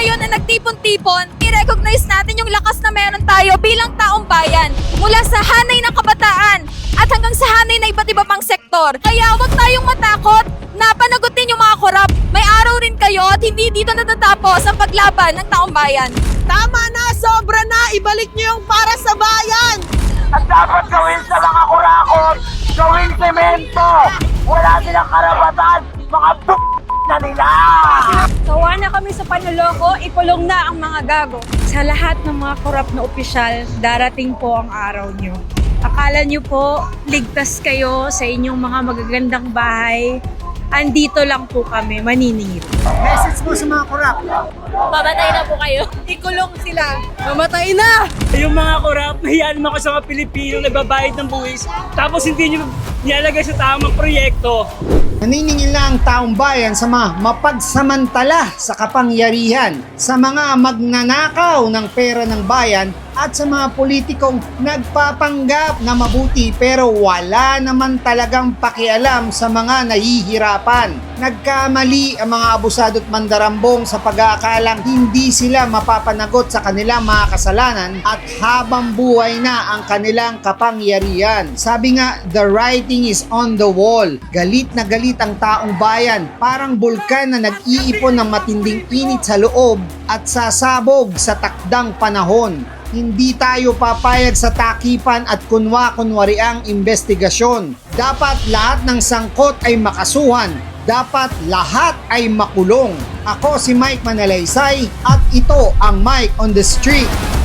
tayo na nagtipon-tipon, i-recognize natin yung lakas na meron tayo bilang taong bayan. Mula sa hanay ng kabataan at hanggang sa hanay na iba't iba pang sektor. Kaya huwag tayong matakot na panagutin yung mga korap. May araw rin kayo at hindi dito natatapos ang paglaban ng taong bayan. Tama na, sobra na, ibalik niyo yung para sa bayan! At dapat gawin sa mga kurakot, gawin semento. Wala silang karapatan, mga na nila. Sawa na kami sa panuloko, ikulong na ang mga gago. Sa lahat ng mga korap na opisyal, darating po ang araw nyo. Akala nyo po, ligtas kayo sa inyong mga magagandang bahay. Andito lang po kami, maniningil. Message mo sa mga korap. Babatay na po kayo. Ikulong sila. Mamatay na! Yung mga korap, mahiyan mo ako sa mga Pilipino na nagbabayad ng buwis, tapos hindi nyo nilalagay sa tamang proyekto. Naniningil na ang taong bayan sa mga mapagsamantala sa kapangyarihan, sa mga magnanakaw ng pera ng bayan at sa mga politikong nagpapanggap na mabuti pero wala naman talagang pakialam sa mga nahihirapan. Nagkamali ang mga abusado at mandarambong sa pag-aakalang hindi sila mapapanagot sa kanilang mga kasalanan at habang buhay na ang kanilang kapangyarihan. Sabi nga, the writing is on the wall. Galit na galit ang taong bayan, parang bulkan na nag-iipon ng matinding init sa loob at sasabog sa takdang panahon. Hindi tayo papayag sa takipan at kunwa-kunwari ang investigasyon. Dapat lahat ng sangkot ay makasuhan. Dapat lahat ay makulong. Ako si Mike Manalaysay at ito ang Mike on the Street.